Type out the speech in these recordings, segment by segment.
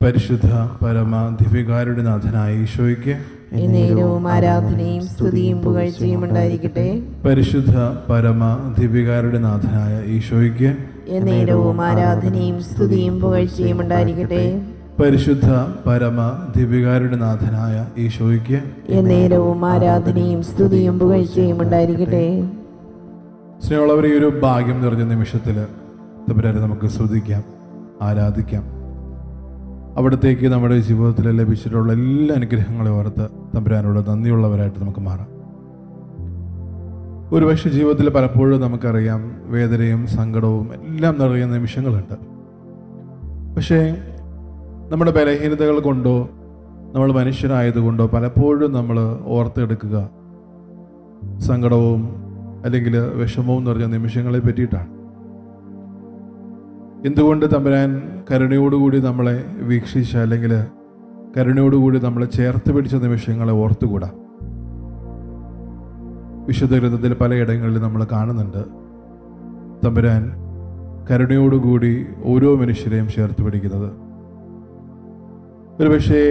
പരിശുദ്ധ പരമ ദിവ്യകാരുടെ നാഥനായ ഈശോയ്ക്ക് എന്നേരവും ആരാധനയും സ്തുതിയും പുകഴ്ചയും ഉണ്ടായിരിക്കട്ടെ. പരിശുദ്ധ പരമ ദിവ്യകാരുടെ നാഥനായ ഈശോയ്ക്ക് എന്നേരവും ആരാധനയും സ്തുതിയും പുകഴ്ചയും ഉണ്ടായിരിക്കട്ടെ. പരിശുദ്ധ പരമ ദിവ്യകാരുടെ നാഥനായ ഈശോയ്ക്ക് എന്നേരവും ആരാധനയും സ്തുതിയും പുകഴ്ചയും ഉണ്ടായിരിക്കട്ടെ. സ്നേഹമുള്ളവരെ, ഈ ഒരു ഭാഗ്യം നിറഞ്ഞ നിമിഷത്തിൽ തമ്പുരാനെ നമുക്ക് സ്തുതിക്കാം, ആരാധിക്കാം. അവിടത്തേക്ക് നമ്മുടെ ജീവിതത്തിൽ ലഭിച്ചിട്ടുള്ള എല്ലാ അനുഗ്രഹങ്ങളെ ഓർത്ത് തമ്പുരാനോട് നന്ദിയുള്ളവരായിട്ട് നമുക്ക് മാറാം. ഒരുപക്ഷെ ജീവിതത്തിൽ പലപ്പോഴും നമുക്കറിയാം വേദനയും സങ്കടവും എല്ലാം നിറയുന്ന നിമിഷങ്ങളുണ്ട്. പക്ഷേ നമ്മുടെ ബലഹീനതകൾ കൊണ്ടോ നമ്മൾ മനുഷ്യരായതുകൊണ്ടോ പലപ്പോഴും നമ്മൾ ഓർത്തെടുക്കുക സങ്കടവും അല്ലെങ്കിൽ വിഷമവും നിറഞ്ഞ നിമിഷങ്ങളെ പറ്റിയിട്ടാണ്. എന്തുകൊണ്ട് തമ്പുരാൻ കരുണയോടുകൂടി നമ്മളെ വീക്ഷിച്ച അല്ലെങ്കിൽ കരുണയോടുകൂടി നമ്മളെ ചേർത്ത് പിടിച്ച നിമിഷങ്ങളെ ഓർത്തുകൂടാ? വിശുദ്ധ ഗ്രന്ഥത്തിൽ പലയിടങ്ങളിൽ നമ്മൾ കാണുന്നുണ്ട് തമ്പുരാൻ കരുണയോടുകൂടി ഓരോ മനുഷ്യരെയും ചേർത്ത് പിടിക്കുന്നത്. ഒരുപക്ഷേ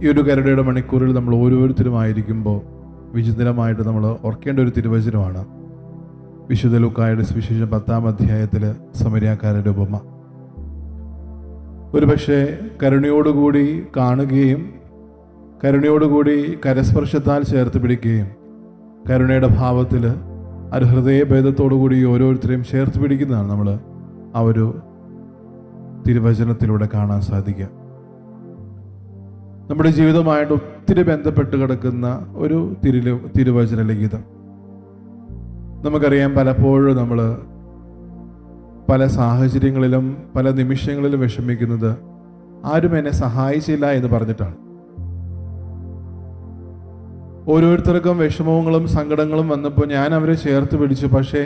ഈ ഒരു കരുണയുടെ മണിക്കൂറിൽ നമ്മൾ ഓരോരുത്തരുമായിരിക്കുമ്പോൾ വിചിത്രമായിട്ട് നമ്മൾ ഓർക്കേണ്ട ഒരു തിരുവചനമാണ് വിശുദ്ധ ലൂക്കായുടെ സുവിശേഷം 10-ാം അധ്യായത്തിൽ സമരിയാക്കാരുടെ ഉപമ. ഒരുപക്ഷെ കരുണയോടുകൂടി കാണുകയും കരുണയോടുകൂടി കരസ്പർശത്താൽ ചേർത്ത് പിടിക്കുകയും കരുണയുടെ ഭാവത്തിൽ ഒരു ഹൃദയഭേദത്തോടുകൂടി ഓരോരുത്തരെയും ചേർത്ത് പിടിക്കുന്നതാണ് നമ്മൾ ആ ഒരു തിരുവചനത്തിലൂടെ കാണാൻ സാധിക്കുക. നമ്മുടെ ജീവിതമായിട്ട് ഒത്തിരി ബന്ധപ്പെട്ട് കിടക്കുന്ന ഒരു തിരുവചന ലിഖിതം. നമുക്കറിയാം പലപ്പോഴും നമ്മൾ പല സാഹചര്യങ്ങളിലും പല നിമിഷങ്ങളിലും വിഷമിക്കുന്നത് ആരും എന്നെ സഹായിച്ചില്ല എന്ന് പറഞ്ഞിട്ടാണ്. ഓരോരുത്തർക്കും വിഷമങ്ങളും സങ്കടങ്ങളും വന്നപ്പോൾ ഞാൻ അവരെ ചേർത്ത് പിടിച്ചു, പക്ഷേ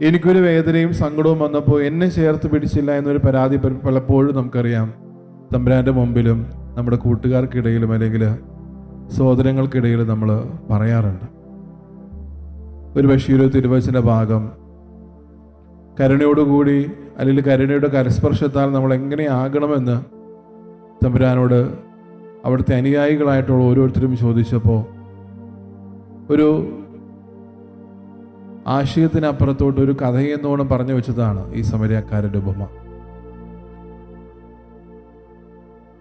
എനിക്കൊരു വേദനയും സങ്കടവും വന്നപ്പോൾ എന്നെ ചേർത്ത് പിടിച്ചില്ല എന്നൊരു പരാതി പലപ്പോഴും നമുക്കറിയാം തമ്പുരാൻ്റെ മുമ്പിലും നമ്മുടെ കൂട്ടുകാർക്കിടയിലും അല്ലെങ്കിൽ സഹോദരങ്ങൾക്കിടയിലും നമ്മൾ പറയാറുണ്ട്. ഒരു ബഷീർ തിരുവചന ഭാഗം കരുണയോടുകൂടി അല്ലെങ്കിൽ കരുണയുടെ കരസ്പർശത്താൽ നമ്മൾ എങ്ങനെയാകണമെന്ന് തമ്പുരാനോട് അവിടുത്തെ അനുയായികളായിട്ടുള്ള ഓരോരുത്തരും ചോദിച്ചപ്പോൾ ഒരു ആശയത്തിനപ്പുറത്തോട്ട് ഒരു കഥയെന്നോണം പറഞ്ഞു വെച്ചതാണ് ഈ സമരിയാക്കാരുടെ ഉപമ.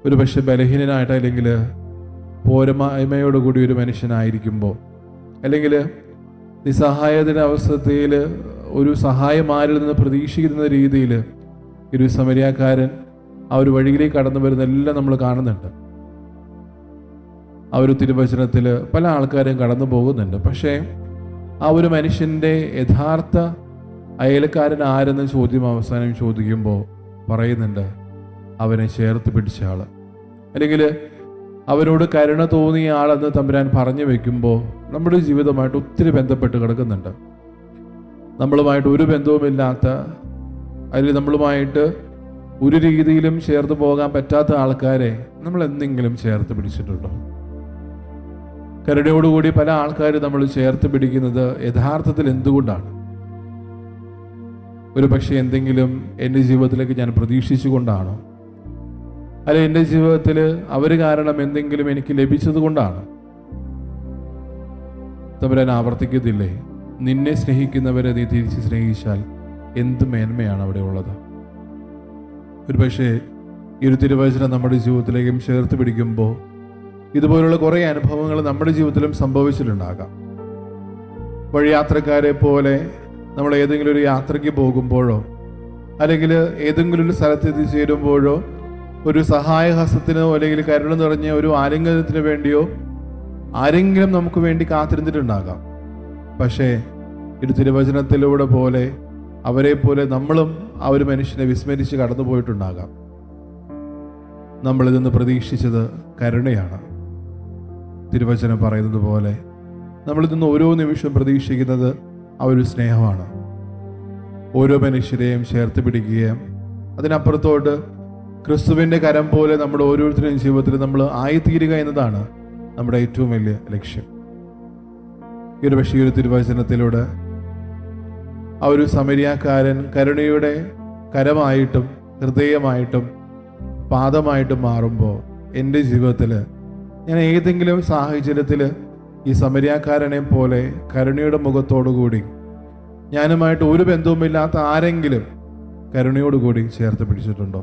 ഒരു പക്ഷെ ബലഹീനനായിട്ട് അല്ലെങ്കിൽ പോരായ്മയോടുകൂടി ഒരു മനുഷ്യനായിരിക്കുമ്പോൾ അല്ലെങ്കിൽ നിസ്സഹായതയുടെ അവസ്ഥയിൽ ഒരു സഹായം ആരിൽ നിന്ന് പ്രതീക്ഷിക്കുന്ന രീതിയിൽ ഒരു സമരിയാക്കാരൻ ആ ഒരു വഴിയിലേക്ക് കടന്നു വരുന്നതെല്ലാം നമ്മൾ കാണുന്നുണ്ട്. ആ ഒരു തിരുവചനത്തിൽ പല ആൾക്കാരും കടന്നു പോകുന്നുണ്ട്. പക്ഷേ ആ ഒരു മനുഷ്യൻ്റെ യഥാർത്ഥ അയൽക്കാരൻ ആരെന്ന് ചോദ്യം അവസാനം ചോദിക്കുമ്പോൾ പറയുന്നുണ്ട് അവനെ ചേർത്ത് പിടിച്ച ആൾ, അല്ലെങ്കിൽ അവരോട് കരുണ തോന്നിയ ആളെന്ന് തമ്പുരാൻ പറഞ്ഞു വെക്കുമ്പോൾ നമ്മുടെ ജീവിതമായിട്ട് ഒത്തിരി ബന്ധപ്പെട്ട് കിടക്കുന്നുണ്ട്. നമ്മളുമായിട്ട് ഒരു ബന്ധവുമില്ലാത്ത അല്ലെങ്കിൽ നമ്മളുമായിട്ട് ഒരു രീതിയിലും ചേർത്ത് പോകാൻ പറ്റാത്ത ആൾക്കാരെ നമ്മൾ എന്തെങ്കിലും ചേർത്ത് പിടിച്ചിട്ടുണ്ടോ? കരുണയോടുകൂടി പല ആൾക്കാർ നമ്മൾ ചേർത്ത് പിടിക്കുന്നത് യഥാർത്ഥത്തിൽ എന്തുകൊണ്ടാണ്? ഒരു പക്ഷേ എന്തെങ്കിലും എൻ്റെ ജീവിതത്തിലേക്ക് ഞാൻ പ്രതീക്ഷിച്ചുകൊണ്ടാണോ? അല്ല എൻ്റെ ജീവിതത്തിൽ അവർ കാരണം എന്തെങ്കിലും എനിക്ക് ലഭിച്ചത് കൊണ്ടാണ്? തമ്പുരാൻ ആവർത്തിക്കത്തില്ലേ, നിന്നെ സ്നേഹിക്കുന്നവരെ നീ തിരിച്ച് സ്നേഹിച്ചാൽ എന്ത് മേന്മയാണ് അവിടെ ഉള്ളത്? ഒരു പക്ഷേ ഈ ഒരു തിരുവചനം നമ്മുടെ ജീവിതത്തിലേക്കും ചേർത്ത് പിടിക്കുമ്പോൾ ഇതുപോലുള്ള കുറേ അനുഭവങ്ങൾ നമ്മുടെ ജീവിതത്തിലും സംഭവിച്ചിട്ടുണ്ടാകാം. വഴിയാത്രക്കാരെ പോലെ നമ്മൾ ഏതെങ്കിലും ഒരു യാത്രയ്ക്ക് പോകുമ്പോഴോ അല്ലെങ്കിൽ ഏതെങ്കിലും ഒരു സ്ഥലത്ത് എത്തിച്ചേരുമ്പോഴോ ഒരു സഹായഹസ്തത്തിനോ അല്ലെങ്കിൽ കരുണ നിറഞ്ഞ ഒരു ആലിംഗനത്തിന് വേണ്ടിയോ ആരെങ്കിലും നമുക്ക് വേണ്ടി കാത്തിരുന്നിട്ടുണ്ടാകാം. പക്ഷേ ഒരു തിരുവചനത്തിലൂടെ പോലെ അവരെ പോലെ നമ്മളും ആ ഒരു മനുഷ്യനെ വിസ്മരിച്ച് കടന്നു പോയിട്ടുണ്ടാകാം. നമ്മളിൽ നിന്ന് പ്രതീക്ഷിച്ചത് കരുണയാണ്. തിരുവചനം പറയുന്നത് പോലെ നമ്മളിൽ നിന്ന് ഓരോ നിമിഷവും പ്രതീക്ഷിക്കുന്നത് ആ ഒരു സ്നേഹമാണ്. ഓരോ മനുഷ്യരെയും ചേർത്ത് പിടിക്കുകയും അതിനപ്പുറത്തോട്ട് ക്രിസ്തുവിൻ്റെ കരം പോലെ നമ്മുടെ ഓരോരുത്തരുടെയും ജീവിതത്തിൽ നമ്മൾ ആയിത്തീരുക എന്നതാണ് നമ്മുടെ ഏറ്റവും വലിയ ലക്ഷ്യം. ഈ ഒരു പക്ഷേ ഈ ഒരു തിരുവചനത്തിലൂടെ ആ ഒരു സമരിയാക്കാരൻ കരുണയുടെ കരമായിട്ടും ഹൃദയമായിട്ടും പാദമായിട്ട് മാറുമ്പോൾ എൻ്റെ ജീവിതത്തിൽ ഞാൻ ഏതെങ്കിലും സാഹചര്യത്തിൽ ഈ സമരിയാക്കാരനെ പോലെ കരുണയുടെ മുഖത്തോടുകൂടി ഞാനുമായിട്ട് ഒരു ബന്ധവുമില്ലാത്ത ആരെങ്കിലും കരുണയോടുകൂടി ചേർത്ത് പിടിച്ചിട്ടുണ്ടോ?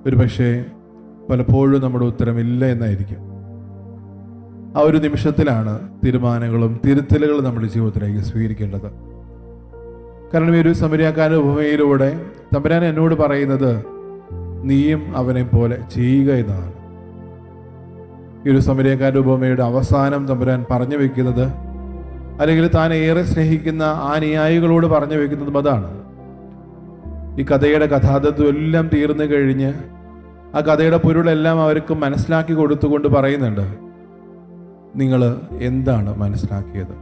ഒരു പക്ഷേ പലപ്പോഴും നമ്മുടെ ഉത്തരം ഇല്ല എന്നായിരിക്കും. ആ ഒരു നിമിഷത്തിലാണ് തീരുമാനങ്ങളും തിരുത്തലുകളും നമ്മുടെ ജീവിതത്തിലേക്ക് സ്വീകരിക്കേണ്ടത്. കാരണം ഈ ഒരു സമരിയാക്കാരൻ്റെ ഉപമയിലൂടെ തമ്പുരാൻ എന്നോട് പറയുന്നത് നീയും അവനെ പോലെ ചെയ്യുക എന്നതാണ്. ഈ ഒരു സമരിയാക്കാരൻ്റെ ഉപമയുടെ അവസാനം തമ്പുരാൻ പറഞ്ഞു വെക്കുന്നത്, അല്ലെങ്കിൽ താൻ ഏറെ സ്നേഹിക്കുന്ന ആ അനുയായികളോട് പറഞ്ഞു വെക്കുന്നതും അതാണ്. ഈ കഥയുടെ കഥാതത്വം എല്ലാം തീർന്നു കഴിഞ്ഞ് ആ കഥയുടെ പൊരുളെല്ലാം അവർക്ക് മനസ്സിലാക്കി കൊടുത്തുകൊണ്ട് പറയുന്നുണ്ട്, നിങ്ങൾ എന്താണ് മനസ്സിലാക്കിയത്?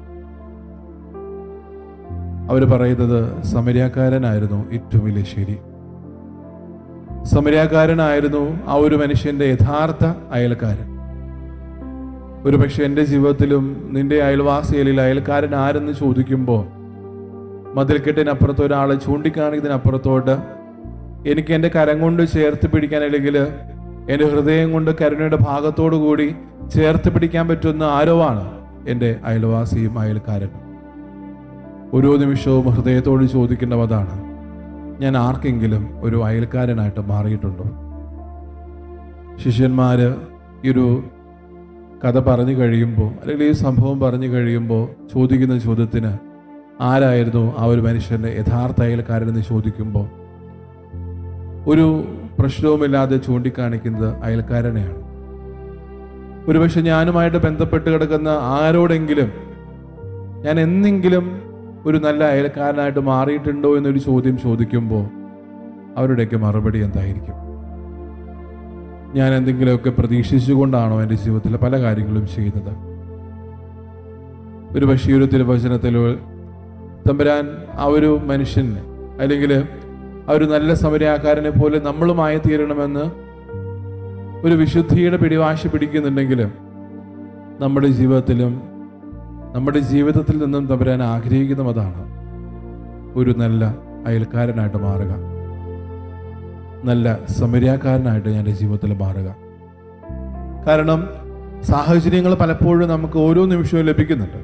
അവർ പറയുന്നത് സമരിയാക്കാരനായിരുന്നു ഏറ്റവും വലിയ ശരി. സമരിയാക്കാരനായിരുന്നു ആ ഒരു മനുഷ്യന്റെ യഥാർത്ഥ അയൽക്കാരൻ. ഒരു പക്ഷെ എൻ്റെ ജീവിതത്തിലും നിന്റെ അയൽവാസി അല്ലെങ്കിൽ അയൽക്കാരൻ ആരെന്ന് ചോദിക്കുമ്പോൾ മതിൽക്കെട്ടിനപ്പുറത്ത് ഒരാളെ ചൂണ്ടിക്കാണിക്കുന്നതിനപ്പുറത്തോട്ട് എനിക്ക് എൻ്റെ കരം കൊണ്ട് ചേർത്ത് പിടിക്കാൻ, അല്ലെങ്കിൽ എൻ്റെ ഹൃദയം കൊണ്ട് കരുണയുടെ ഭാഗത്തോടു കൂടി ചേർത്ത് പിടിക്കാൻ പറ്റുന്ന ആരോ ആണ് എൻ്റെ അയൽവാസിയും അയൽക്കാരനും. ഓരോ നിമിഷവും ഹൃദയത്തോട് ചോദിക്കേണ്ടത് അതാണ്, ഞാൻ ആർക്കെങ്കിലും ഒരു അയൽക്കാരനായിട്ട് മാറിയിട്ടുണ്ടോ? ശിഷ്യന്മാർ ഈ ഒരു കഥ പറഞ്ഞു കഴിയുമ്പോൾ, അല്ലെങ്കിൽ ഈ സംഭവം പറഞ്ഞു കഴിയുമ്പോൾ ചോദിക്കുന്ന ചോദ്യത്തിന് ആരായിരുന്നു ആ ഒരു മനുഷ്യൻ്റെ യഥാർത്ഥ അയൽക്കാരനെന്ന് ചോദിക്കുമ്പോൾ ഒരു പ്രശ്നവുമില്ലാതെ ചൂണ്ടിക്കാണിക്കുന്നത് അയൽക്കാരനെയാണ്. ഒരുപക്ഷെ ഞാനുമായിട്ട് ബന്ധപ്പെട്ട് കിടക്കുന്ന ആരോടെങ്കിലും ഞാൻ എന്നെങ്കിലും ഒരു നല്ല അയൽക്കാരനായിട്ട് മാറിയിട്ടുണ്ടോ എന്നൊരു ചോദ്യം ചോദിക്കുമ്പോൾ അവരുടെയൊക്കെ മറുപടി എന്തായിരിക്കും? ഞാൻ എന്തെങ്കിലുമൊക്കെ പ്രതീക്ഷിച്ചുകൊണ്ടാണോ എൻ്റെ ജീവിതത്തിലെ പല കാര്യങ്ങളും ചെയ്യുന്നത്? ഒരു പക്ഷേ ഒരു തിരുവചനത്തിൽ തമ്പുരാൻ ആ ഒരു മനുഷ്യന്, അല്ലെങ്കിൽ ആ ഒരു നല്ല സമരിയാക്കാരനെ പോലെ നമ്മളുമായി തീരണമെന്ന് ഒരു വിശുദ്ധിയുടെ പിടിവാശി പിടിക്കുന്നുണ്ടെങ്കിലും നമ്മുടെ ജീവിതത്തിൽ നിന്നും തമ്പുരാൻ ആഗ്രഹിക്കുന്നതും അതാണ്, ഒരു നല്ല അയൽക്കാരനായിട്ട് മാറുക, നല്ല സമരിയാക്കാരനായിട്ട് എൻ്റെ ജീവിതത്തിൽ മാറുക. കാരണം സാഹചര്യങ്ങൾ പലപ്പോഴും നമുക്ക് ഓരോ നിമിഷവും ലഭിക്കുന്നുണ്ട്.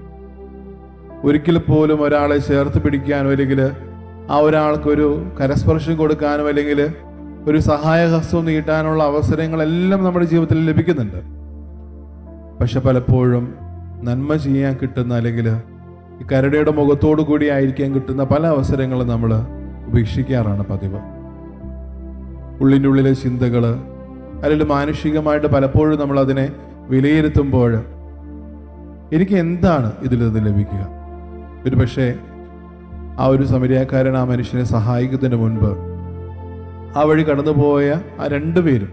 ഒരിക്കൽ പോലും ഒരാളെ ചേർത്ത് പിടിക്കാനോ, അല്ലെങ്കിൽ ആ ഒരാൾക്കൊരു കരസ്പർശം കൊടുക്കാനോ, അല്ലെങ്കിൽ ഒരു സഹായഹസ്തം നീട്ടാനുള്ള അവസരങ്ങളെല്ലാം നമ്മുടെ ജീവിതത്തിൽ ലഭിക്കുന്നുണ്ട്. പക്ഷെ പലപ്പോഴും നന്മ ചെയ്യാൻ കിട്ടുന്ന, അല്ലെങ്കിൽ ഈ കരുണയുടെ മുഖത്തോടു കൂടി ആയിരിക്കാൻ കിട്ടുന്ന പല അവസരങ്ങളും നമ്മൾ ഉപേക്ഷിക്കാറാണ് പതിവ്. ഉള്ളിൻ്റെ ഉള്ളിലെ ചിന്തകൾ, അല്ലെങ്കിൽ മാനുഷികമായിട്ട് പലപ്പോഴും നമ്മൾ അതിനെ വിലയിരുത്തുമ്പോൾ എനിക്ക് എന്താണ് ഇതിൽ നിന്ന് ലഭിക്കുക? ഒരു പക്ഷേ ആ ഒരു സമരിയാക്കാരൻ ആ മനുഷ്യനെ സഹായിക്കുന്നതിന് മുൻപ് ആ വഴി കടന്നുപോയ ആ രണ്ടുപേരും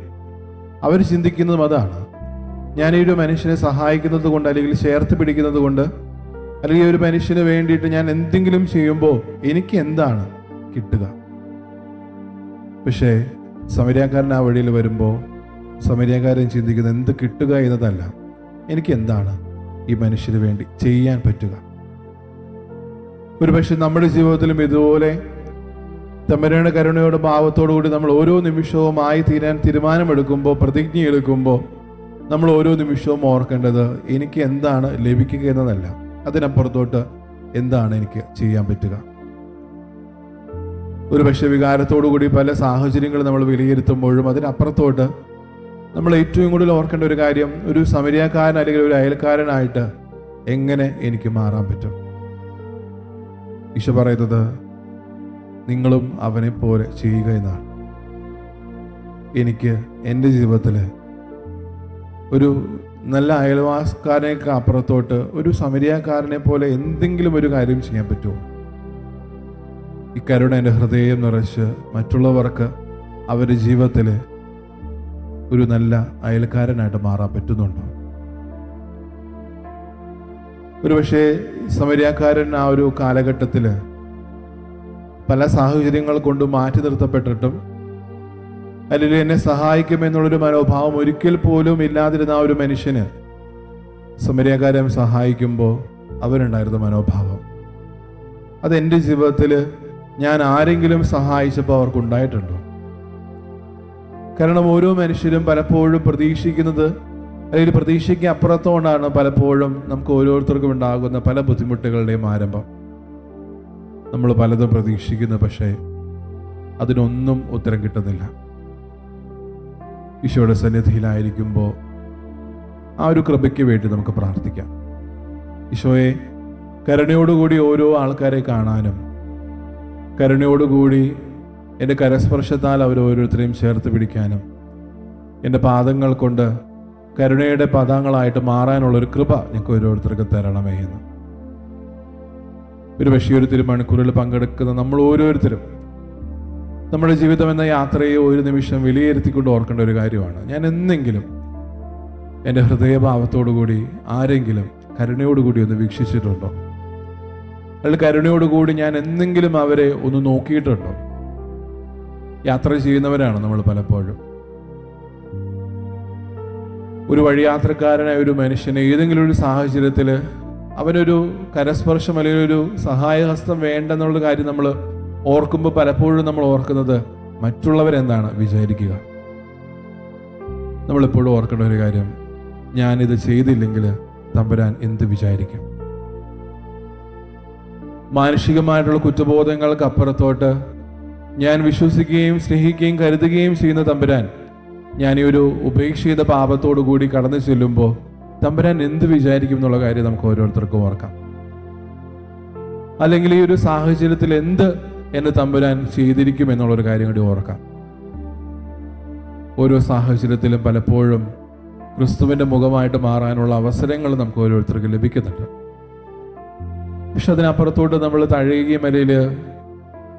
അവർ ചിന്തിക്കുന്നതും അതാണ്, ഞാൻ ഈ ഒരു മനുഷ്യനെ സഹായിക്കുന്നത് കൊണ്ട്, അല്ലെങ്കിൽ ചേർത്ത് പിടിക്കുന്നത് കൊണ്ട്, അല്ലെങ്കിൽ ഒരു മനുഷ്യന് വേണ്ടിയിട്ട് ഞാൻ എന്തെങ്കിലും ചെയ്യുമ്പോൾ എനിക്ക് എന്താണ് കിട്ടുക? പക്ഷേ സമരിയാക്കാരൻ ആ വഴിയിൽ വരുമ്പോൾ സമരിയാക്കാരൻ ചിന്തിക്കുന്നത് എന്ത് കിട്ടുക എന്നതല്ല, എനിക്ക് എന്താണ് ഈ മനുഷ്യന് വേണ്ടി ചെയ്യാൻ പറ്റുക? ഒരു പക്ഷെ നമ്മുടെ ജീവിതത്തിലും ഇതുപോലെ തമ്പുരാന്റെ കരുണയുടെ ഭാവത്തോടു കൂടി നമ്മൾ ഓരോ നിമിഷവും ആയി തീരാൻ തീരുമാനമെടുക്കുമ്പോൾ, പ്രതിജ്ഞ എടുക്കുമ്പോൾ നമ്മൾ ഓരോ നിമിഷവും ഓർക്കേണ്ടത് എനിക്ക് എന്താണ് ലഭിക്കുക എന്നതല്ല, അതിനപ്പുറത്തോട്ട് എന്താണ് എനിക്ക് ചെയ്യാൻ പറ്റുക. ഒരു പക്ഷെ വികാരത്തോടു കൂടി പല സാഹചര്യങ്ങൾ നമ്മൾ വിലയിരുത്തുമ്പോഴും അതിനപ്പുറത്തോട്ട് നമ്മൾ ഏറ്റവും കൂടുതൽ ഓർക്കേണ്ട ഒരു കാര്യം, ഒരു സമരിയാക്കാരൻ അല്ലെങ്കിൽ ഒരു അയൽക്കാരനായിട്ട് എങ്ങനെ എനിക്ക് മാറാൻ പറ്റും? ഈശോ പറയുന്നത് നിങ്ങളും അവനെ പോലെ ചെയ്യുക എന്നാണ്. എനിക്ക് എൻ്റെ ജീവിതത്തിൽ ഒരു നല്ല അയൽവാസക്കാരനേക്ക് അപ്പുറത്തോട്ട് ഒരു സമരിയാക്കാരനെ പോലെ എന്തെങ്കിലും ഒരു കാര്യം ചെയ്യാൻ പറ്റുമോ? ഈ കരുണ എൻ്റെ ഹൃദയം നിറച്ച് മറ്റുള്ളവർക്ക് അവരുടെ ജീവിതത്തിൽ ഒരു നല്ല അയൽക്കാരനായിട്ട് മാറാൻ പറ്റുന്നുണ്ടോ? ഒരുപക്ഷെ സമരിയാക്കാരൻ ആ ഒരു കാലഘട്ടത്തിൽ പല സാഹചര്യങ്ങൾ കൊണ്ട് മാറ്റി നിർത്തപ്പെട്ടിട്ടും, അല്ലെങ്കിൽ എന്നെ സഹായിക്കുമെന്നുള്ളൊരു മനോഭാവം ഒരിക്കൽ പോലും ഇല്ലാതിരുന്ന ആ ഒരു മനുഷ്യന് സമരിയാക്കാരൻ സഹായിക്കുമ്പോൾ അവരുണ്ടായിരുന്ന മനോഭാവം, അതെൻ്റെ ജീവിതത്തിൽ ഞാൻ ആരെങ്കിലും സഹായിച്ചപ്പോൾ അവർക്കുണ്ടായിട്ടുണ്ടോ? കാരണം ഓരോ മനുഷ്യരും പലപ്പോഴും പ്രതീക്ഷിക്കുന്നത് അല്ലെങ്കിൽ പ്രതീക്ഷയ്ക്ക് അപ്പുറത്തോണ്ടാണ് പലപ്പോഴും നമുക്ക് ഓരോരുത്തർക്കും ഉണ്ടാകുന്ന പല ബുദ്ധിമുട്ടുകളുടെയും ആരംഭം. നമ്മൾ പലതും പ്രതീക്ഷിക്കുന്നു, പക്ഷേ അതിനൊന്നും ഉത്തരം കിട്ടുന്നില്ല. ഈശോയുടെ സന്നിധിയിലായിരിക്കുമ്പോൾ ആ ഒരു കൃപയ്ക്ക് വേണ്ടി നമുക്ക് പ്രാർത്ഥിക്കാം. ഈശോയെ, കരുണയോടുകൂടി ഓരോ ആൾക്കാരെ കാണാനും കരുണയോടുകൂടി എൻ്റെ കരസ്പർശത്താൽ അവരോരോരുത്തരെയും ചേർത്ത് പിടിക്കാനും എൻ്റെ പാദങ്ങൾ കൊണ്ട് കരുണയുടെ പദങ്ങളായിട്ട് മാറാനുള്ളൊരു കൃപ ഞങ്ങൾക്ക് ഓരോരുത്തർക്കും തരണമേ എന്ന്. ഒരു പക്ഷേ ഒരു തിരുമണിക്കൂറിൽ പങ്കെടുക്കുന്ന നമ്മൾ ഓരോരുത്തരും നമ്മുടെ ജീവിതം എന്ന യാത്രയെ ഒരു നിമിഷം വിലയിരുത്തിക്കൊണ്ട് ഓർക്കേണ്ട ഒരു കാര്യമാണ്. ഞാൻ എന്നെങ്കിലും എൻ്റെ ഹൃദയഭാവത്തോടുകൂടി ആരെങ്കിലും കരുണയോടുകൂടി ഒന്ന് വീക്ഷിച്ചിട്ടുണ്ടോ? അല്ലെങ്കിൽ കരുണയോടുകൂടി ഞാൻ എന്തെങ്കിലും അവരെ ഒന്ന് നോക്കിയിട്ടുണ്ടോ? യാത്ര ചെയ്യുന്നവരാണ് നമ്മൾ പലപ്പോഴും. ഒരു വഴിയാത്രക്കാരനായ ഒരു മനുഷ്യനെ ഏതെങ്കിലും ഒരു സാഹചര്യത്തിൽ അവനൊരു കരസ്പർശം അല്ലെങ്കിൽ ഒരു സഹായഹസ്തം വേണ്ടെന്നുള്ള കാര്യം നമ്മൾ ഓർക്കുമ്പോൾ പലപ്പോഴും നമ്മൾ ഓർക്കുന്നത് മറ്റുള്ളവരെന്താണ് വിചാരിക്കുക. നമ്മളെപ്പോഴും ഓർക്കേണ്ട ഒരു കാര്യം, ഞാനിത് ചെയ്തില്ലെങ്കിൽ തമ്പുരാൻ എന്ത് വിചാരിക്കും? മാനുഷികമായിട്ടുള്ള കുറ്റബോധങ്ങൾക്ക് അപ്പുറത്തോട്ട് ഞാൻ വിശ്വസിക്കുകയും സ്നേഹിക്കുകയും കരുതുകയും ചെയ്യുന്ന തമ്പുരാൻ, ഞാൻ ഈ ഒരു ഉപേക്ഷിത പാപത്തോടു കൂടി കടന്നു ചെല്ലുമ്പോൾ തമ്പുരാൻ എന്ത് വിചാരിക്കും എന്നുള്ള കാര്യം നമുക്ക് ഓരോരുത്തർക്കും ഓർക്കാം. അല്ലെങ്കിൽ ഈ ഒരു സാഹചര്യത്തിൽ എന്ത് എന്നെ തമ്പുരാൻ ചെയ്തിരിക്കും എന്നുള്ളൊരു കാര്യം കൂടി ഓർക്കാം. ഓരോ സാഹചര്യത്തിലും പലപ്പോഴും ക്രിസ്തുവിൻ്റെ മുഖമായിട്ട് മാറാനുള്ള അവസരങ്ങൾ നമുക്ക് ഓരോരുത്തർക്കും ലഭിക്കുന്നുണ്ട്. പക്ഷെ അതിനപ്പുറത്തോട്ട് നമ്മൾ തഴയുകയും അല്ലെങ്കിൽ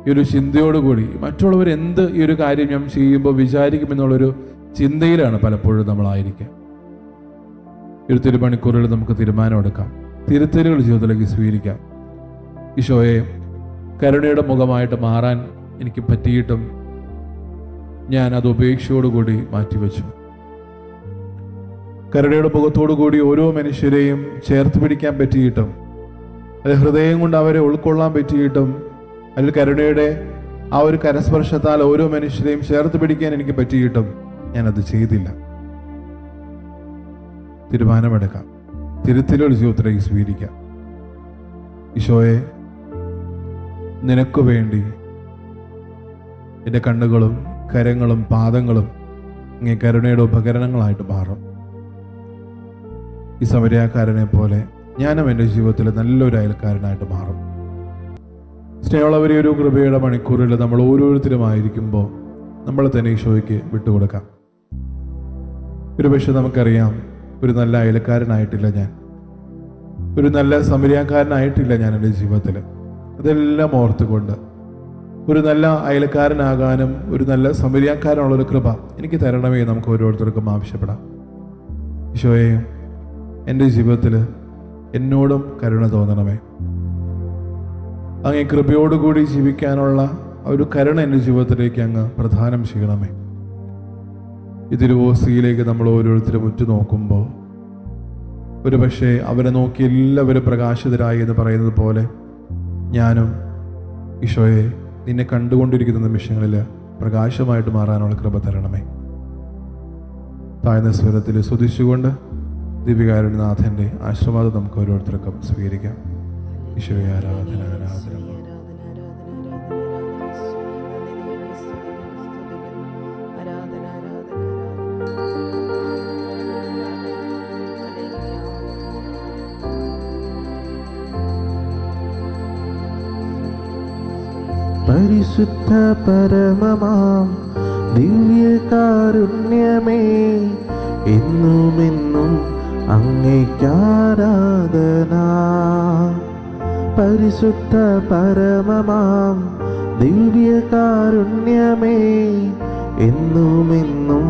ഈ ഒരു ചിന്തയോടുകൂടി മറ്റുള്ളവർ എന്ത് ഈ ഒരു കാര്യം ഞാൻ ചെയ്യുമ്പോൾ വിചാരിക്കുമെന്നുള്ളൊരു ചിന്തയിലാണ് പലപ്പോഴും നമ്മളായിരിക്കുക. ഒരു തിരുമണിക്കൂറിൽ നമുക്ക് തീരുമാനമെടുക്കാം, തിരുത്തലുകൾ ജീവിതത്തിലേക്ക് സ്വീകരിക്കാം. ഈശോയെ, കരുണയുടെ മുഖമായിട്ട് മാറാൻ എനിക്ക് പറ്റിയിട്ടും ഞാൻ അത് ഉപേക്ഷയോടുകൂടി മാറ്റിവെച്ചു. കരുണയുടെ മുഖത്തോടുകൂടി ഓരോ മനുഷ്യരെയും ചേർത്ത് പിടിക്കാൻ പറ്റിയിട്ടും അത് ഹൃദയം കൊണ്ട് അവരെ ഉൾക്കൊള്ളാൻ പറ്റിയിട്ടും അതിൽ കരുണയുടെ ആ ഒരു കരസ്പർശത്താൽ ഓരോ മനുഷ്യരെയും ചേർത്ത് പിടിക്കാൻ എനിക്ക് പറ്റിയിട്ടും ഞാനത് ചെയ്തില്ല. തീരുമാനമെടുക്കാം, തിരുത്തലുകൾ ജീവിതത്തിലേക്ക് സ്വീകരിക്കാം. ഈശോയെ, നിനക്ക് വേണ്ടി എൻ്റെ കണ്ണുകളും കരങ്ങളും പാദങ്ങളും ഇങ്ങനെ കരുണയുടെ ഉപകരണങ്ങളായിട്ട് മാറും. ഈ സമരിയാക്കാരനെ പോലെ ഞാനും എൻ്റെ ജീവിതത്തിൽ നല്ലൊരു അയൽക്കാരനായിട്ട് മാറും. സ്നേഹമുള്ളവരെ, ഒരു കൃപയുടെ മണിക്കൂറിൽ നമ്മൾ ഓരോരുത്തരുമായിരിക്കുമ്പോൾ നമ്മൾ തന്നെ ഈശോയ്ക്ക് വിട്ടുകൊടുക്കാം. ഒരു പക്ഷെ നമുക്കറിയാം, ഒരു നല്ല അയൽക്കാരനായിട്ടില്ല ഞാൻ, ഒരു നല്ല സമരിയാക്കാരനായിട്ടില്ല ഞാൻ എൻ്റെ ജീവിതത്തിൽ. അതെല്ലാം ഓർത്തുകൊണ്ട് ഒരു നല്ല അയൽക്കാരനാകാനും ഒരു നല്ല സമരിയാക്കാരനുള്ളൊരു കൃപ എനിക്ക് തരണമേ നമുക്ക് ഓരോരുത്തർക്കും ആവശ്യപ്പെടാം. ഈശോയെ, എൻ്റെ ജീവിതത്തിൽ എന്നോടും കരുണ തോന്നണമേ. അങ്ങേ കൃപയോടുകൂടി ജീവിക്കാനുള്ള ഒരു കരുണ എൻ്റെ ജീവിതത്തിലേക്ക് അങ്ങ് പ്രദാനം ചെയ്യണമേ. ഈ തിരുവോസ്തിയിലേക്ക് നമ്മൾ ഓരോരുത്തരും ഉറ്റുനോക്കുമ്പോൾ ഒരു പക്ഷേ അവരെ നോക്കി എല്ലാവരും പ്രകാശിതരായി എന്ന് പറയുന്നത് പോലെ ഞാനും ഈശോയെ നിന്നെ കണ്ടുകൊണ്ടിരിക്കുന്ന നിമിഷങ്ങളിൽ പ്രകാശമായിട്ട് മാറാനുള്ള കൃപ തരണമേ. താഴ്ന്ന സ്വരത്തിൽ സ്തുതിച്ചുകൊണ്ട് ദിവ്യകാരുണ്യനാഥൻ്റെ ആശീർവാദം നമുക്ക് ഓരോരുത്തർക്കും സ്വീകരിക്കാം. ഈശോയെ, ആരാധന ആരാധന. പരിശുദ്ധ പരമമാം ദിവ്യകാരുണ്യമേ, എന്നുമെന്നും അങ്ങേക്കാരാധന. പരിശുദ്ധ പരമമാം ദിവ്യകാരുണ്യമേ, എന്നുമെന്നും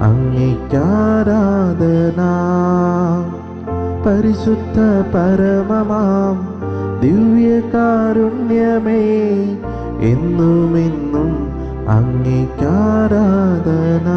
അങ്ങേക്കാരാധന. പരിശുദ്ധ പരമമാം ദിവ്യകാരുണ്യമേ, എന്നുമെന്നും അങ്ങേക്കാരാധന.